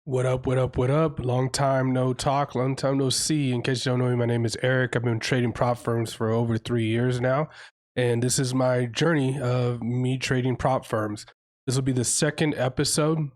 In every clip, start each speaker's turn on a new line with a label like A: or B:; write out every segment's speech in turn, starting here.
A: What up, what up, what up? Long time no talk, long time no see. In case you don't know me, my name is Eric. I've been trading prop firms for over 3 years now. And this is my journey of me trading prop firms. This will be the second episode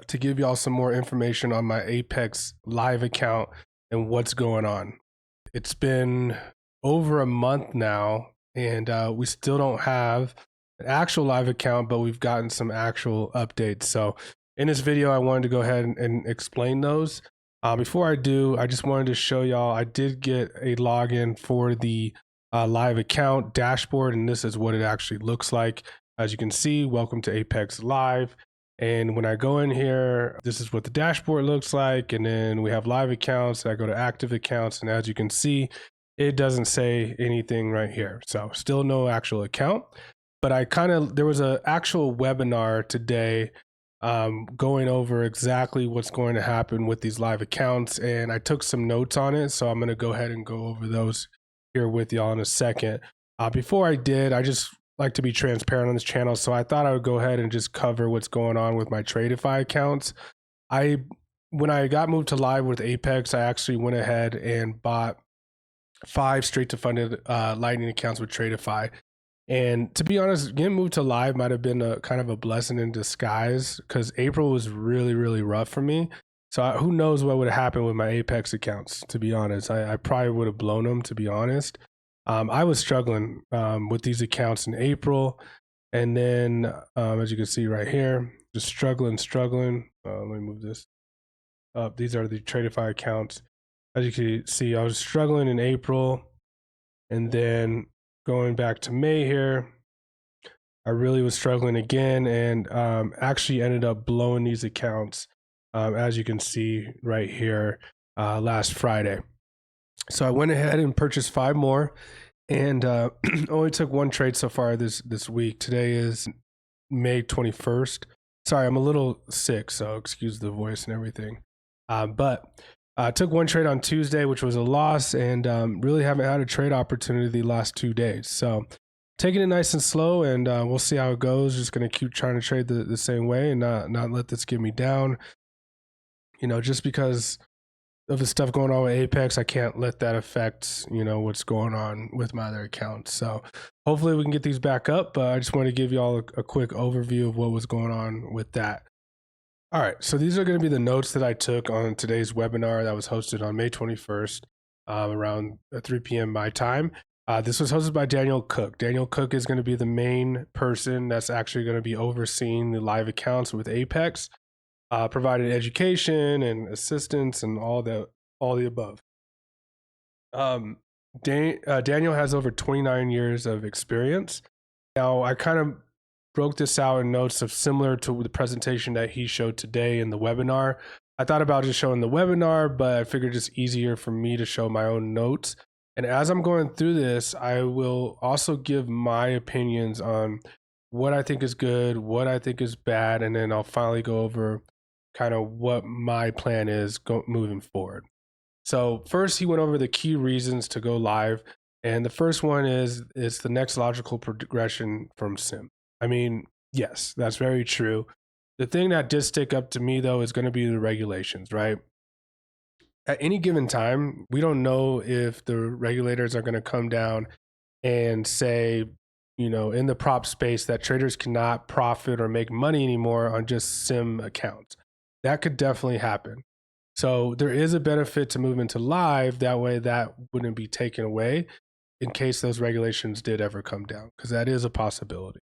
A: to give y'all some more information on my Apex live account and what's going on. It's been over a month now, and we still don't have an actual live account, but we've gotten some actual updates. So in this video, I wanted to go ahead and explain those. Before I do, I just wanted to show y'all, I did get a login for the live account dashboard, and this is what it actually looks like. As you can see, welcome to Apex Live. And when I go in here, this is what the dashboard looks like. And then we have live accounts. I go to active accounts. And as you can see, it doesn't say anything right here. So still no actual account. But there was an actual webinar today going over exactly what's going to happen with these live accounts. And I took some notes on it. So I'm going to go ahead and go over those here with y'all in a second. Before I did, I just like to be transparent on this channel. So I thought I would go ahead and just cover what's going on with my Tradeify accounts. When I got moved to live with Apex, I actually went ahead and bought 5 straight to funded Lightning accounts with Tradeify. And to be honest, getting moved to live might have been a kind of a blessing in disguise because April was really, really rough for me. So who knows what would have happened with my Apex accounts, to be honest. I probably would have blown them, to be honest. I was struggling with these accounts in April. And then, as you can see right here, just struggling. Let me move this up. These are the Tradeify accounts. As you can see, I was struggling in April. And then going back to May here, I really was struggling again and actually ended up blowing these accounts, as you can see right here, last Friday. So I went ahead and purchased 5 more and only took 1 trade so far this week. Today is May 21st. Sorry, I'm a little sick, so excuse the voice and everything. But I took 1 trade on Tuesday, which was a loss, and really haven't had a trade opportunity the last 2 days. So taking it nice and slow, and we'll see how it goes. Just going to keep trying to trade the same way and not let this get me down. You know, just because of the stuff going on with Apex, I can't let that affect, what's going on with my other accounts. So hopefully we can get these back up, but I just want to give you all a quick overview of what was going on with that. All right, so these are going to be the notes that I took on today's webinar that was hosted on May 21st, around 3 p.m. my time. This was hosted by Daniel Cook. Daniel Cook is going to be the main person that's actually going to be overseeing the live accounts with Apex. Provided education and assistance and all the above. Daniel has over 29 years of experience. Now, I kind of broke this out in notes of similar to the presentation that he showed today in the webinar. I thought about just showing the webinar, but I figured it's easier for me to show my own notes. And as I'm going through this, I will also give my opinions on what I think is good, what I think is bad, and then I'll finally go over kind of what my plan is moving forward. So first, he went over the key reasons to go live. And the first one is it's the next logical progression from sim. I mean, yes, that's very true. The thing that did stick up to me, though, is going to be the regulations, right? At any given time, we don't know if the regulators are going to come down and say, in the prop space that traders cannot profit or make money anymore on just sim accounts. That could definitely happen. So there is a benefit to move into live. That way that wouldn't be taken away in case those regulations did ever come down, because that is a possibility.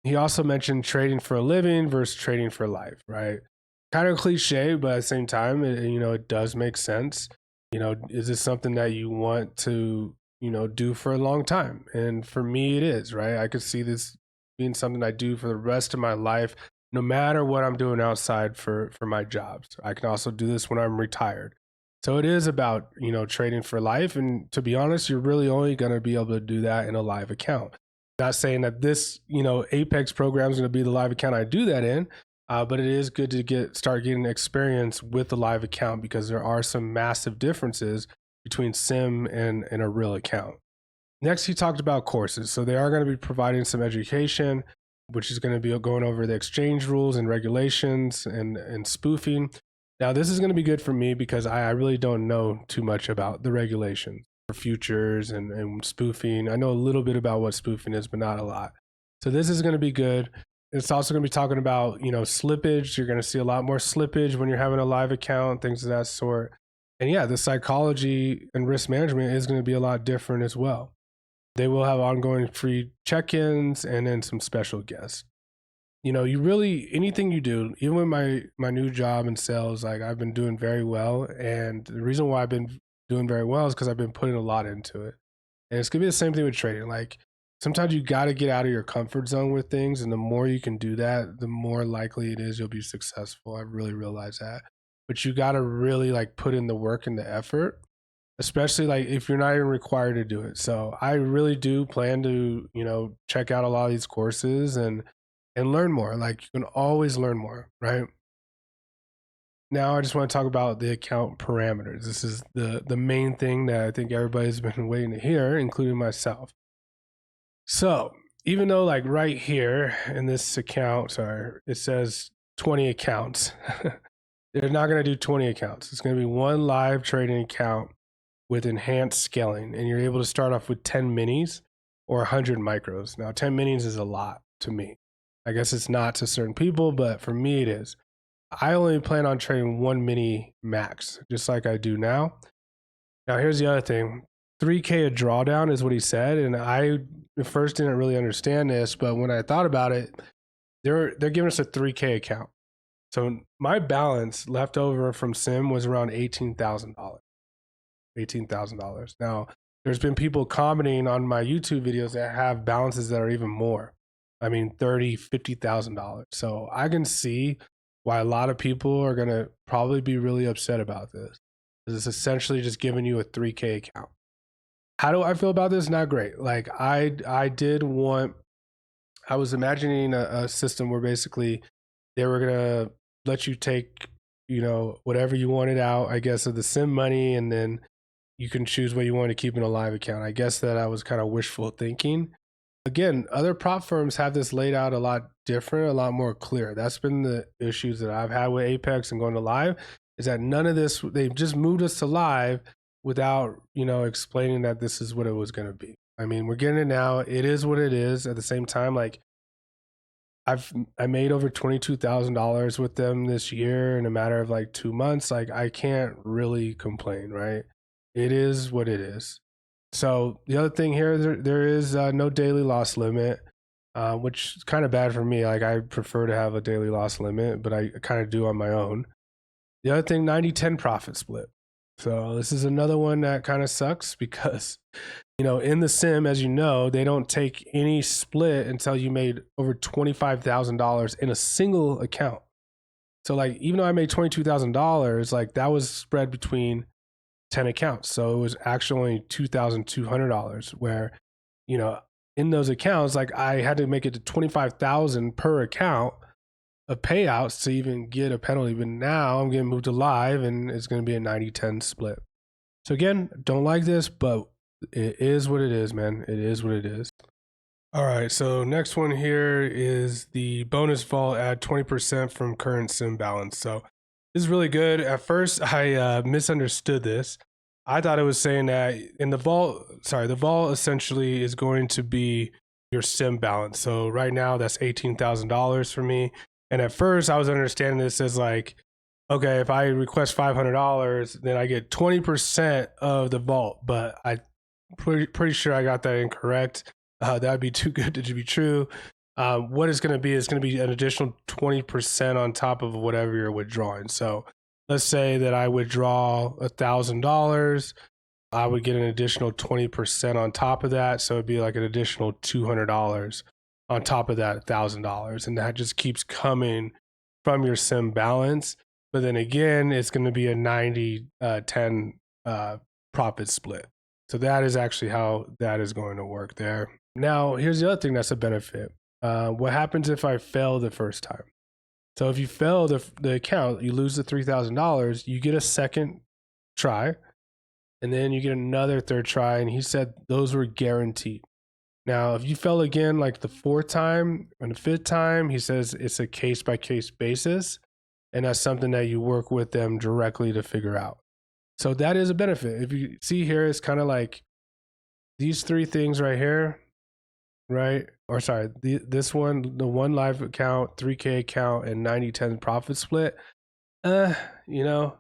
A: He also mentioned trading for a living versus trading for life, right? Kind of cliche, but at the same time, it does make sense. Is this something that you want to, do for a long time? And for me, it is, right? I could see this being something I do for the rest of my life, no matter what I'm doing outside for my jobs. I can also do this when I'm retired. So it is about, trading for life. And to be honest, you're really only going to be able to do that in a live account. Not saying that this, Apex program is going to be the live account I do that in, but it is good to start getting experience with the live account because there are some massive differences between sim and a real account. Next, he talked about courses. So they are going to be providing some education. which is going to be going over the exchange rules and regulations and spoofing. Now, this is going to be good for me because I really don't know too much about the regulations for futures and spoofing. I know a little bit about what spoofing is, but not a lot. So this is going to be good. It's also going to be talking about, slippage. You're going to see a lot more slippage when you're having a live account, things of that sort. And yeah, the psychology and risk management is going to be a lot different as well. They will have ongoing free check-ins and then some special guests. You really, anything you do, even with my new job in sales, like I've been doing very well. And the reason why I've been doing very well is because I've been putting a lot into it. And it's gonna be the same thing with trading. Like sometimes you got to get out of your comfort zone with things, and the more you can do that, the more likely it is you'll be successful. I really realize that. But you got to really like put in the work and the effort, especially like if you're not even required to do it. So I really do plan to, check out a lot of these courses and learn more. Like you can always learn more, right? Now I just want to talk about the account parameters. This is the main thing that I think everybody's been waiting to hear, including myself. So even though like right here in this account, sorry, it says 20 accounts, they're not going to do 20 accounts. It's going to be one live trading account with enhanced scaling, and you're able to start off with 10 minis or 100 micros. Now 10 minis is a lot to me. I guess it's not to certain people, but for me it is. I only plan on trading one mini max, just like I do now. Now here's the other thing. 3K a drawdown is what he said, and I at first didn't really understand this, but when I thought about it, they're giving us a 3K account. So my balance left over from Sim was around $18,000. $18,000. Now, there's been people commenting on my YouTube videos that have balances that are even more. I mean, $50,000. So I can see why a lot of people are going to probably be really upset about this. It's essentially just giving you a 3K account. How do I feel about this? Not great. Like I was imagining a system where basically they were going to let you take, whatever you wanted out, I guess, of the sim money, and then you can choose what you want to keep in a live account. I guess that I was kind of wishful thinking. Again, other prop firms have this laid out a lot different, a lot more clear. That's been the issues that I've had with Apex and going to live, is that none of this, they've just moved us to live without, explaining that this is what it was going to be. I mean, we're getting it now. It is what it is. At the same time, like I made over $22,000 with them this year in a matter of like 2 months. Like I can't really complain, right? It is what it is. So the other thing here, there is no daily loss limit, which is kind of bad for me. Like I prefer to have a daily loss limit, but I kind of do on my own. The other thing, 90-10 profit split. So this is another one that kind of sucks because, in the sim, as you know, they don't take any split until you made over $25,000 in a single account. So like, even though I made $22,000, like that was spread between 10 accounts. So it was actually only $2,200 where, in those accounts, like I had to make it to 25,000 per account of payouts to even get a penalty. But now I'm getting moved to live and it's going to be a 90-10 split. So again, don't like this, but it is what it is, man. It is what it is. All right, so next one here is the bonus vault add 20% from current sim balance. So this is really good. At first, I misunderstood this. I thought it was saying that in the vault essentially is going to be your sim balance. So right now that's $18,000 for me. And at first I was understanding this as like, okay, if I request $500, then I get 20% of the vault, but I pretty sure I got that incorrect. That'd be too good to be true. What it's going to be is going to be an additional 20% on top of whatever you're withdrawing. So let's say that I withdraw $1,000, I would get an additional 20% on top of that. So it'd be like an additional $200 on top of that $1,000. And that just keeps coming from your sim balance. But then again, it's going to be a 90-10 profit split. So that is actually how that is going to work there. Now, here's the other thing that's a benefit. What happens if I fail the first time? So if you fail the account, you lose the $3,000, you get a second try, and then you get another third try. And he said those were guaranteed. Now, if you fail again, like the fourth time and the fifth time, he says it's a case by case basis. And that's something that you work with them directly to figure out. So that is a benefit. If you see here, it's kind of like these three things right here, right? Or sorry, this one, the one live account, 3K account, and 90-10 profit split. You know,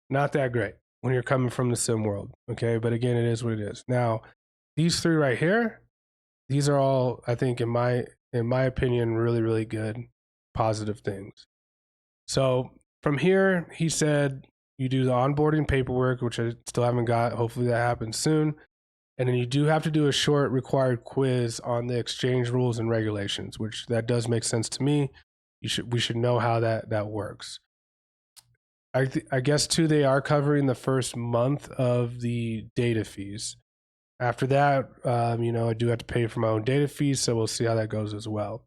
A: not that great when you're coming from the sim world. Okay. But again, it is what it is. Now, these three right here, these are all, I think, in my opinion, really, really good, positive things. So from here, he said you do the onboarding paperwork, which I still haven't got. Hopefully that happens soon. And then you do have to do a short required quiz on the exchange rules and regulations, which that does make sense to me. We should know how that works. I guess too, they are covering the first month of the data fees. After that, I do have to pay for my own data fees, so we'll see how that goes as well.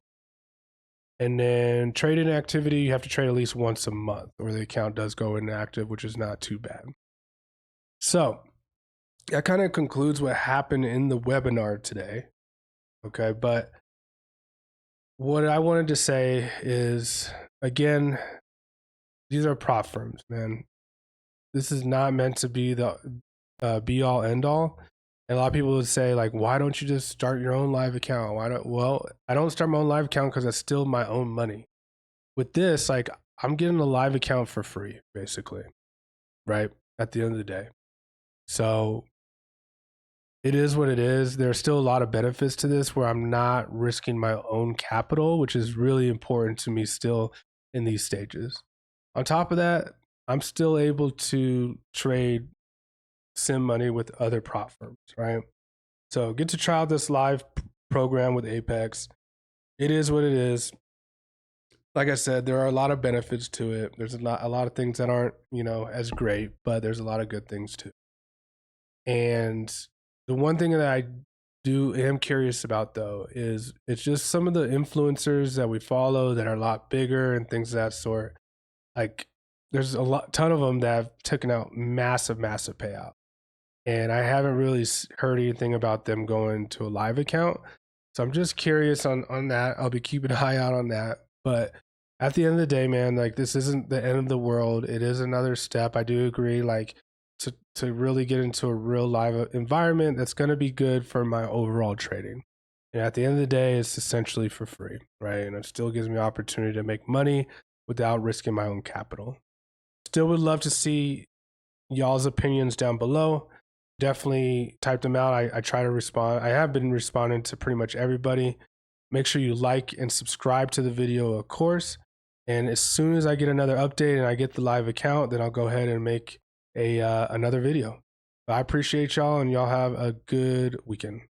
A: And then trading activity, you have to trade at least once a month, or the account does go inactive, which is not too bad. So that kind of concludes what happened in the webinar today. Okay, but what I wanted to say is, again, these are prop firms, man. This is not meant to be the be all end all. And a lot of people would say, like, why don't you just start your own live account? Well, I don't start my own live account because that's still my own money. With this, like, I'm getting a live account for free, basically, right? At the end of the day. So it is what it is. There's still a lot of benefits to this where I'm not risking my own capital, which is really important to me still in these stages. On top of that, I'm still able to trade sim money with other prop firms, right? So get to try out this live program with Apex. It is what it is. Like I said, there are a lot of benefits to it. There's a lot of things that aren't, as great, but there's a lot of good things too. And the one thing that I am curious about though is it's just some of the influencers that we follow that are a lot bigger and things of that sort. Like there's a ton of them that have taken out massive payout. And I haven't really heard anything about them going to a live account. So I'm just curious on that. I'll be keeping an eye out on that. But at the end of the day, man, like this isn't the end of the world. It is another step. I do agree, like to really get into a real live environment that's going to be good for my overall trading. And at the end of the day, it's essentially for free, right? And it still gives me opportunity to make money without risking my own capital. Still would love to see y'all's opinions down below. Definitely type them out. I try to respond. I have been responding to pretty much everybody. Make sure you like and subscribe to the video, of course. And as soon as I get another update and I get the live account, then I'll go ahead and make another video. But I appreciate y'all, and y'all have a good weekend.